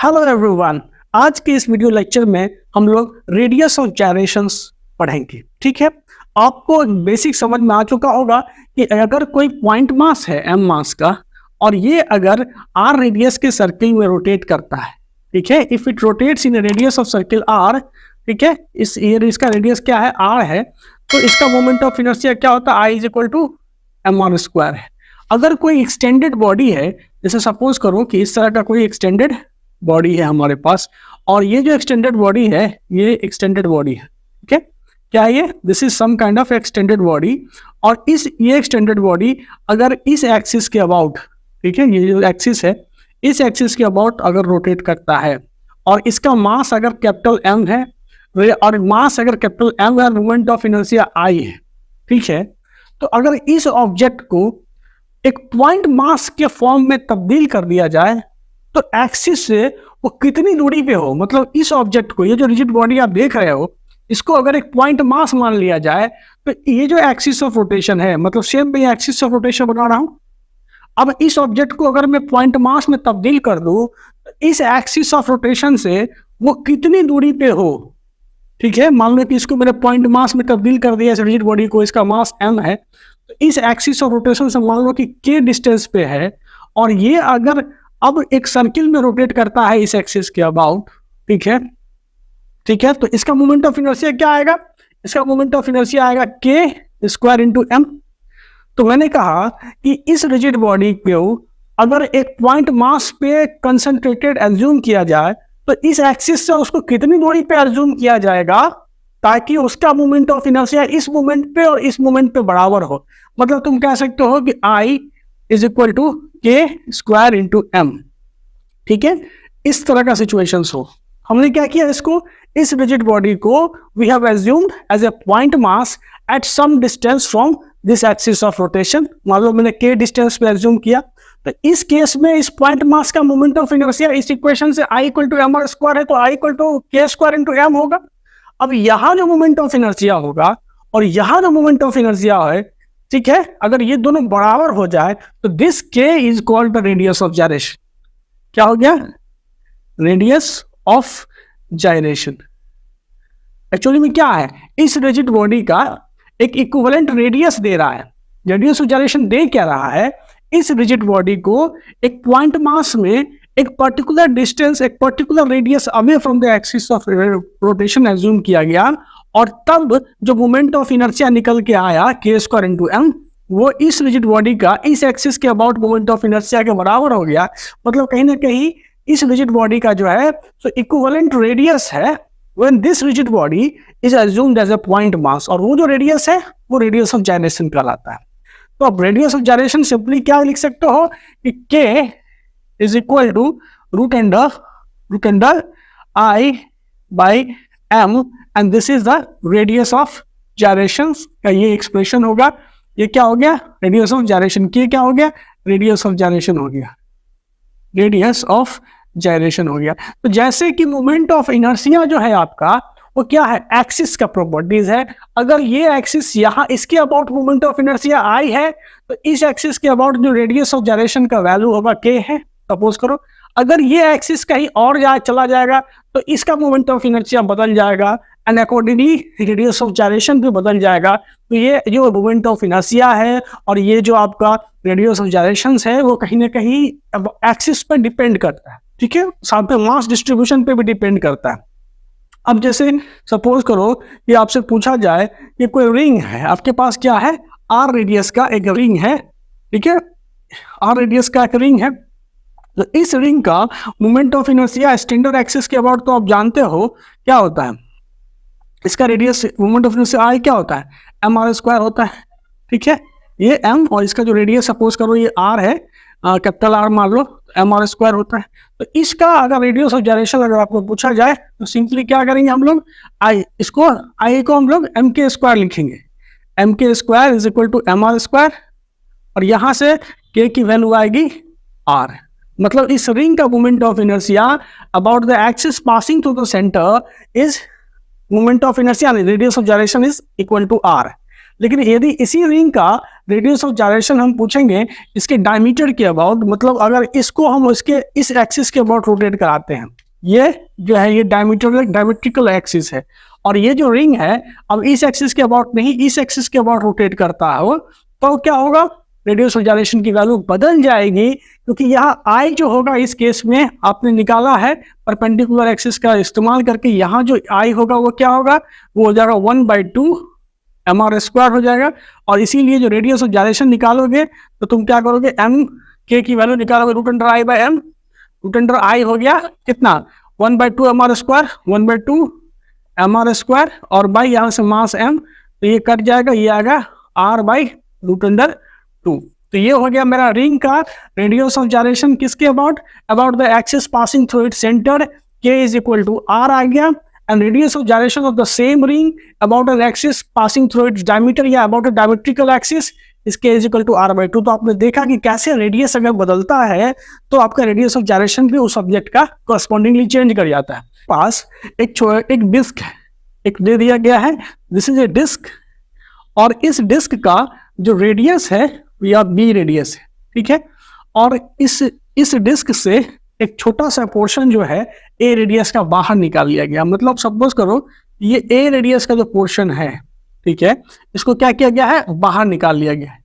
Hello everyone, आज के इस वीडियो लेक्चर में हम लोग रेडियस ऑफ जायरेशंस पढ़ेंगे। ठीक है, आपको बेसिक समझ में आ चुका होगा कि अगर कोई पॉइंट मास है m मास का और ये अगर r रेडियस के सर्किल में रोटेट करता है, ठीक है, if it rotates in radius of circle r, ठीक है, इसका रेडियस क्या है, r है, तो इसका मोमेंट ऑफ इनर्शिया क्या होता है, I is equal to mr square है। अगर कोई एक्सटेंडेड बॉडी है, जैसे सपोज करो कि इस तरह का कोई एक्सटेंडेड बॉडी है हमारे पास, और ये जो एक्सटेंडेड बॉडी है ये एक्सटेंडेड बॉडी है, ठीक है, क्या है ये, this is some kind of extended body. और ये एक्सटेंडेड बॉडी अगर इस एक्सिस के अबाउट, ठीक है, ये जो एक्सिस है इस एक्सिस के अबाउट अगर रोटेट करता है और इसका मास अगर कैपिटल M है और मास अगर कैपिटल M है, मोमेंट ऑफ इनर्शिया I है, ठीक है, तो अगर इस ऑब्जेक्ट को एक पॉइंट मास के फॉर्म में तब्दील कर दिया जाए तो एक्सिस से वो कितनी दूरी पे हो, मतलब इस ऑब्जेक्ट को, ये जो रिजिड बॉडी आप देख रहे हो, इसको अगर एक पॉइंट मास मान लिया जाए तो ये जो एक्सिस ऑफ रोटेशन है, मतलब सेम मैं एक्सिस ऑफ रोटेशन बना रहा हूं, अब इस ऑब्जेक्ट को अगर मैं पॉइंट मास में तब्दील कर दूं तो इस एक्सिस ऑफ रोटेशन से वो कितनी दूरी पे हो, ठीक है, मान लो कि इसको मैंने पॉइंट मास में तब्दील कर दिया, इस रिजिड बॉडी को, इसका मास m है, तो इस एक्सिस ऑफ रोटेशन से मान लो कि k डिस्टेंस पे है और ये अगर अब एक सर्किल में रोटेट करता है इस एक्सिस के अबाउट, ठीक है, ठीक है, तो इसका मोमेंट ऑफ इनर्शिया क्या आएगा, इसका मोमेंट ऑफ इनर्शिया आएगा k स्क्वायर इंटू m। तो मैंने कहा कि इस रिजिड बॉडी को अगर एक पॉइंट मास पे कंसंट्रेटेड एज्यूम किया जाए तो इस एक्सिस से उसको कितनी दूरी पे एज्यूम किया जाएगा ताकि उसका मोमेंट ऑफ इनर्शिया इस मोमेंट पे और इस मोमेंट पे बराबर हो। मतलब तुम कह सकते हो कि I is equal to k square into m, ठीक है, इस तरह का सिचुएशन हो। हमने क्या किया, इसको, इस रिजिड बॉडी को we have assumed as a point mass at some distance from this axis of rotation. मान लो मैंने k डिस्टेंस पे एज्यूम किया, तो इस केस में इस पॉइंट मास का मोमेंट ऑफ इनर्शिया इस इक्वेशन से I equal to mr square है, तो I equal to k square into m होगा। अब यहाँ जो मोमेंट ऑफ इनर्शिया होगा और यहाँ जो मोमेंट ऑफ इनर्शिया है, ठीक है, अगर ये दोनों बराबर हो जाए तो this k is called the radius of gyration. क्या हो गया, रेडियस ऑफ जायरेशन। एक्चुअली में क्या है, इस रिजिड बॉडी का एक इक्विवेलेंट रेडियस दे रहा है, रेडियस ऑफ जायरेशन दे क्या रहा है, इस रिजिड बॉडी को एक पॉइंट मास में एक पर्टिकुलर डिस्टेंस, एक particular radius away from the axis of rotation assume किया गया और तब जो मोमेंट ऑफ इनर्शिया निकल के आया k स्क्वायर इंटू m, वो इस रिजिड बॉडी का इस एक्सिस के अबाउट मोमेंट ऑफ इनर्शिया के बराबर हो गया। मतलब कहीं ना कहीं इस रिजिड बॉडी का जो है तो इक्विवेलेंट रेडियस है when this rigid body is assumed as a point mass, और वो जो रेडियस है वो रेडियस ऑफ जायरेशन कहलाता है। तो अब रेडियस ऑफ जायरेशन सिंपली क्या लिख सकते हो कि k is equal to root under I by m and this is the radius of gyration का ये एक्सप्रेशन होगा। ये क्या हो गया, रेडियस ऑफ जायरेशन, के क्या हो गया, रेडियस ऑफ जायरेशन हो गया, रेडियस ऑफ जायरेशन हो गया। तो जैसे कि मोमेंट ऑफ इनर्शिया जो है आपका वो क्या है, एक्सिस का प्रॉपर्टीज है। अगर ये एक्सिस यहाँ इसके about moment of inertia I है तो इस एक्सिस के अबाउट जो रेडियस ऑफ जायरेशन का वैल्यू होगा k है। सपोज करो अगर ये एक्सिस कहीं और चला जाएगा तो इसका मोमेंट ऑफ इनर्शिया बदल जाएगा and accordingly radius of gyration भी बदल जाएगा। तो ये जो मोमेंट ऑफ इनर्शिया है और ये जो आपका रेडियस ऑफ जायरेशन है वो कहीं ना कहीं एक्सिस पर डिपेंड करता है, ठीक है, साथ में मास डिस्ट्रीब्यूशन पे भी डिपेंड करता है। अब जैसे सपोज करो कि आपसे पूछा जाए कि कोई रिंग है, आपके पास क्या है, r रेडियस का एक रिंग है, ठीक है, r रेडियस का एक रिंग है, तो इस रिंग का moment of inertia standard axis के अबाउट तो आप जानते हो क्या होता है, इसका radius moment of inertia I क्या होता है, mr स्क्वायर होता है, ठीक है, ये m और इसका जो रेडियस सपोज करो ये r है, कैपिटल R मान लो, mr स्क्वायर होता है। तो इसका अगर रेडियस ऑफ जायरेशन अगर आपको पूछा जाए तो सिंपली क्या करेंगे हम लोग, I को हम लोग mk स्क्वायर लिखेंगे, mk square is equal to mr square, और यहाँ से k की वैल्यू आएगी r। मतलब इस रिंग का moment of inertia about the axis passing through the centre is moment of inertia, radius of gyration is equal to r। लेकिन यदि इसी रिंग का रेडियस ऑफ जायरेशन हम पूछेंगे इसके डायमीटर के अबाउट, मतलब अगर इसको हम इसके इस एक्सिस के अबाउट रोटेट कराते हैं, ये जो है ये डायमेट्रिकल एक्सिस है, और ये जो रिंग है अब इस एक्सिस के अबाउट नहीं इस एक्सिस के अबाउट रोटेट करता है, तो क्या होगा, रेडियस ऑफ जायरेशन की वैल्यू बदल जाएगी, क्योंकि यहाँ आई जो होगा इस केस में आपने निकाला है परपेंडिकुलर एक्सिस का इस्तेमाल करके, यहाँ जो आई होगा वो क्या होगा, वो हो जाएगा 1/2 mr² हो जाएगा। और इसीलिए जो रेडियस ऑफ जायरेशन निकालोगे तो तुम क्या करोगे, एम के की वैल्यू निकालोगे √i/m, √i हो गया कितना 1/2 mr², 1/2 mr², और बाई यहाँ से मास m, तो ये कट जाएगा, ये आएगा r/√2। तो ये हो गया मेरा रिंग का रेडियस ऑफ जायरेशन किसके about the axis passing through its centre, k is equal to r आ गया, and radius of gyration of the same ring about an axis passing through its diameter या about a diametrical axis is k is equal to r/2। तो आपने देखा कि कैसे radius अगर बदलता है तो आपका रेडियस ऑफ जायरेशन भी उस ऑब्जेक्ट का कॉरस्पॉन्डिंगली चेंज कर जाता है। पास एक डिस्क है, एक दे दिया गया है, दिस इज ए डिस्क, और इस डिस्क का जो रेडियस है या बी रेडियस है, ठीक है, और इस डिस्क से एक छोटा सा पोर्शन जो है ए रेडियस का बाहर निकाल लिया गया। मतलब सपोज करो ये ए रेडियस का जो पोर्शन है, ठीक है, इसको क्या किया गया है, बाहर निकाल लिया गया है,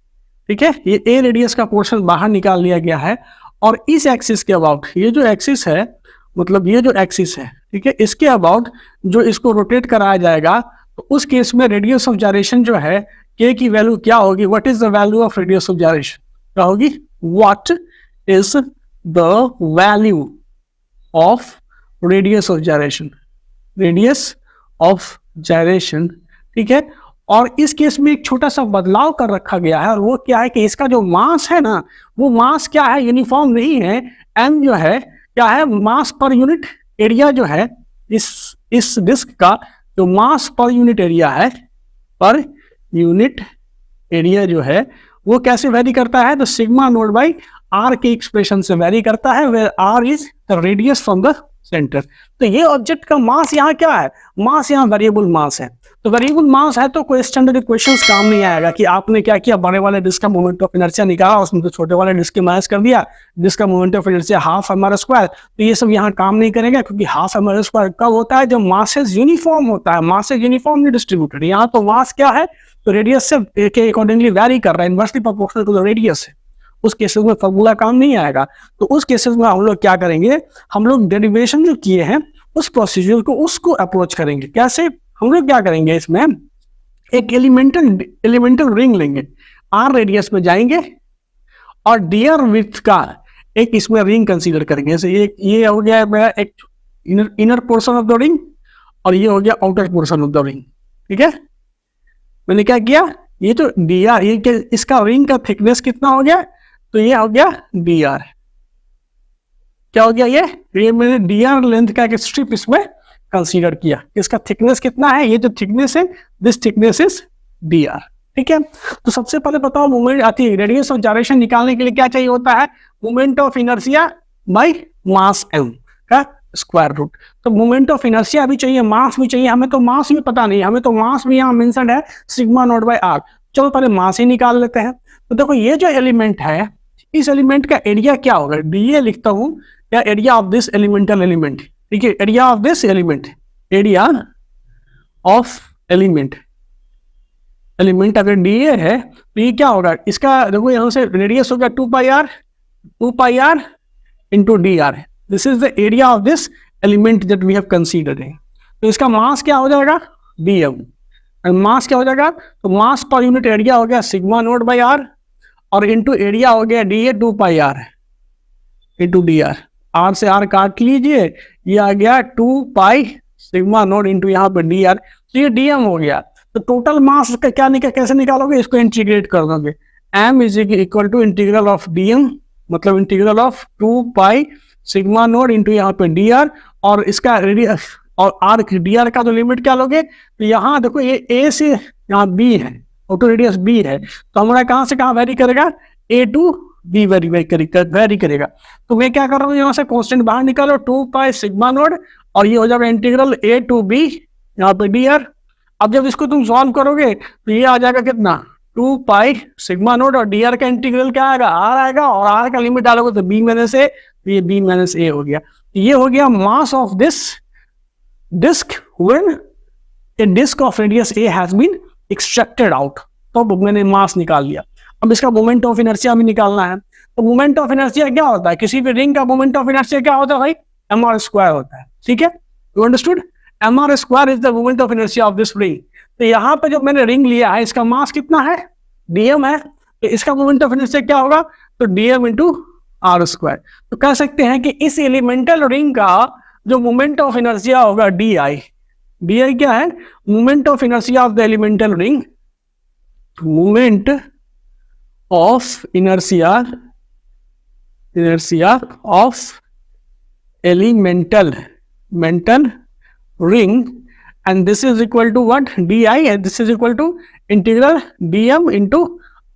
ठीक है, ये ए रेडियस का पोर्शन बाहर निकाल लिया गया है, और इस एक्सिस के अबाउट ये जो एक्सिस है, मतलब ये जो एक्सिस है, ठीक है, इसके अबाउट जो इसको रोटेट कराया जाएगा, तो उस केस में रेडियस ऑफ जायरेशन जो है k की वैल्यू क्या होगी, what is the value of radius of gyration, क्या होगी, what is the value of radius of gyration, radius of gyration, ठीक है। और इस केस में एक छोटा सा बदलाव कर रखा गया है, और वो क्या है कि इसका जो मास है ना, वो मास क्या है, यूनिफॉर्म नहीं है, m जो है क्या है, मास पर यूनिट एरिया जो है, इस डिस्क का जो मास पर यूनिट एरिया है, पर यूनिट एरिया जो है वो कैसे वेरी करता है, तो सिग्मा नोट बाई आर के एक्सप्रेशन से वेरी करता है, where r is the radius from the centre. तो ये ऑब्जेक्ट का मास यहाँ क्या है, मास यहाँ वेरिएबल मास है, तो वेरिएबल मास है तो कोई स्टैंडर्ड क्वेश्चंस काम नहीं आएगा कि आपने क्या किया, बड़े वाले डिस्क का मोमेंट ऑफ इनर्शिया निकाला, उसमें तो छोटे वाले डिस्क के माइनस कर दिया, डिस्क का मोमेंट ऑफ इनर्शिया ½ mr², तो ये सब यहाँ काम नहीं करेगा, क्योंकि ½ mr² कब होता है, जब मासेस यूनिफॉर्म होता है, मासेस यूनिफॉर्मली डिस्ट्रीब्यूटेड। यहाँ तो मास क्या है, तो रेडियस से के अकॉर्डिंगली वेरी कर रहा है, inversely proportional to the radius है, उस केसेस में फॉर्मूला काम नहीं आएगा। तो उस केसेस में हम लोग क्या करेंगे, हम लोग डेरिवेशन जो किए हैं उस प्रोसीजर को उसको अप्रोच करेंगे। कैसे, हम लोग क्या करेंगे, इसमें एक एलिमेंटल रिंग लेंगे, आर रेडियस में जाएंगे और डियर विड्थ का एक इसमें रिंग कंसीडर करेंगे। जैसे ये हो गया मेरा एक inner portion of the ring, और ये हो गया outer portion of the ring, ठीक है। मैंने क्या किया, ये तो डी आर, ये इसका रिंग का थिकनेस कितना हो गया, तो ये हो गया डी आर, क्या हो गया, ये मैंने डी आर लेंथ का एक स्ट्रिप इसमें कंसीडर किया, इसका थिकनेस कितना है, ये जो थिकनेस है, this thickness is D R, ठीक है। तो सबसे पहले बताओ मोमेंट आती है, रेडियस ऑफ जायरेशन निकालने के लिए क्या चाहिए होता है, moment of inertia by mass m का स्क्वायर रूट। तो मोमेंट ऑफ इनर्शिया भी चाहिए, मास भी चाहिए, हमें तो मास भी पता नहीं, हमें तो मास भी यहाँ मेंशन है सिग्मा नॉट बाय आर। चलो पहले मास ही निकाल लेते हैं। तो देखो ये जो एलिमेंट है, इस एलिमेंट का एरिया क्या होगा, डी लिखता हूँ, या area of this elemental element, ठीक है, area of this element, area of element अगर डी है तो ये क्या होगा, इसका देखो यहाँ से रेडियस होगा 2 pi are into D R, this is the area of this element that we have considered. तो इसका मास क्या हो जाएगा, dm, और मास क्या हो जाएगा, तो मास पर यूनिट एरिया हो गया सिग्मा नोट बाई आर, और इंटू एरिया हो गया d a 2 pi are into D r, r से आर काट लीजिए, ये आ गया 2 पाई सिग्मा नोट इंटू यहाँ पे डी आर, तो ये dm हो गया। तो टोटल मास का क्या कैसे निकालोगे, इसको इंटीग्रेट कर दोगे, m is equal to integral of dm, मतलब integral of 2 pi sigma naught into यहाँ पे डी आर, और इसका रेडियस और आर डी आर का तो लिमिट क्या लोगे, तो यहाँ देखो ये ए से यहाँ बी है, ऑटो रेडियस बी है, तो हमारा कहाँ से कहाँ वेरी करेगा, ए टू बी वेरी करेगा। तो मैं क्या कर रहा हूँ, यहाँ से कांस्टेंट बाहर निकालो 2 पाई सिग्मा नोट, और ये हो जाएगा इंटीग्रल ए टू बी यहाँ पे डी आर, अब जब इसको तुम सॉल्व करोगे तो ये आ जाएगा कितना, 2 पाई सिग्मा नोट, और डी आर का इंटीग्रल क्या आएगा, आर आएगा, और आर का लिमिट डालोगे तो बी माइनस ए, तो ये बी माइनस ए हो गया। ये हो गया mass of this disc when a disc of radius a has been extracted out. तो मैंने मास निकाल लिया। अब इसका मोमेंट ऑफ इनर्शिया भी निकालना है। तो मोमेंट ऑफ इनर्शिया क्या होता है, किसी भी रिंग का मोमेंट ऑफ इनर्शिया क्या होता है भाई, एम आर स्क्वायर होता है। ठीक है, you understood, m r square is the moment of inertia of this ring. तो यहाँ पे जो मैंने रिंग लिया है इसका मास कितना है, डीएम है, तो इसका मोमेंट ऑफ इनर्शिया क्या होगा, तो डीएम इंटू आर स्क्वायर। तो कह सकते हैं कि इस एलिमेंटल रिंग का जो मोमेंट ऑफ इनर्शिया होगा डी आई, डी आई क्या है, moment of inertia of the elemental ring, moment of inertia of elemental ring, and this is equal to what, di, and this is equal to integral dm into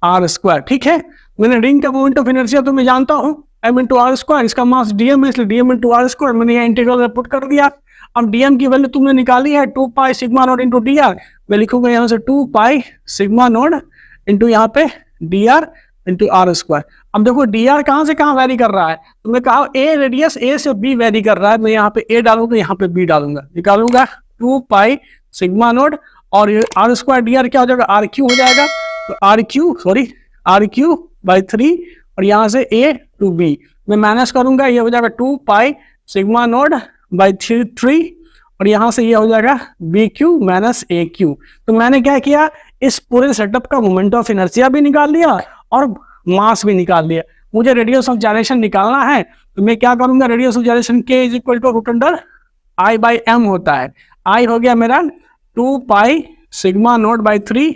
r square। ठीक है, मैंने ring का moment of inertia तो मैं जानता हूं m into r square, इसका मास dm है इसलिए dm into r square मैंने यहाँ इंटीग्रल पुट कर दिया। अब dm की वैल्यू तुमने निकाली है 2 pi sigma naught into D R, मैं लिखूंगा यहाँ से 2 पाई सिग्मा नोट इंटू यहाँ पे d r into r square. अब देखो डी आर कहाँ से कहाँ वेरी कर रहा है, तो मैं कहा ए रेडियस ए से बी वेरी कर रहा है, मैं यहाँ पे ए डालूंगा यहाँ पे बी डालूंगा, निकालूंगा 2 पाई सिग्मा नोट, और ये आर स्क्वायर डी आर क्या हो जाएगा, आर क्यू हो जाएगा, तो आर क्यू बाई 3, और यहाँ से ए टू बी मैं माइनस करूंगा, ये हो जाएगा 2 पाई सिग्मा नोट बाई 3, और यहाँ से ये हो जाएगा B Q minus A Q. तो मैंने क्या किया, इस पूरे सेटअप का मोमेंट ऑफ इनर्शिया भी निकाल लिया और मास भी निकाल लिया। मुझे रेडियस ऑफ जायरेशन निकालना है, तो मैं क्या करूंगा, radius of gyration K is equal to root under I by M होता है। आई हो गया मेरा 2 pi sigma naught by 3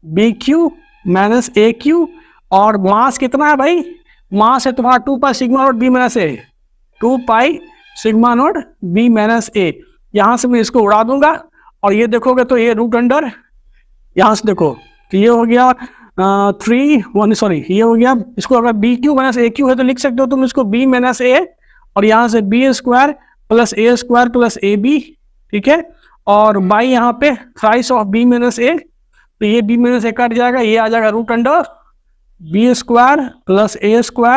B Q minus A Q, और मास कितना है भाई, मास है तुम्हारा 2 pi sigma naught B minus A, 2 pi sigma naught B minus A. यहां से मैं इसको उड़ा दूंगा, और ये देखोगे तो ये रूट अंडर, यहां से देखो तो ये हो गया 3 सॉरी ये हो गया, इसको अगर B Q minus A Q है तो लिख सकते हो तुम इसको बी माइनस ए, और यहाँ से b square plus a b, ठीक है, और बाई यहाँ पे thrice of b minus a, तो ये बी माइनस ए कट जाएगा, ये आ जाएगा root under b square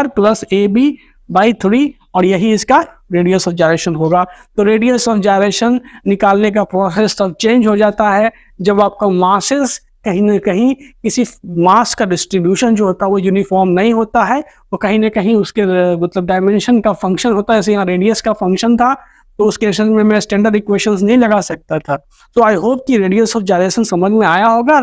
plus a b by 3, और यही इसका रेडियस ऑफ जायरेशन होगा। तो रेडियस ऑफ जायरेशन निकालने का प्रोसेस तब चेंज हो जाता है जब आपका मासेस कहीं ना कहीं किसी मास का डिस्ट्रीब्यूशन जो होता है वो यूनिफॉर्म नहीं होता है, वो कहीं ना कहीं उसके मतलब डायमेंशन का फंक्शन होता है। जैसे यहाँ रेडियस का फंक्शन था, तो उस केस में मैं स्टैंडर्ड इक्वेशंस नहीं लगा सकता था। तो आई होप कि रेडियस ऑफ जायरेशन समझ में आया होगा।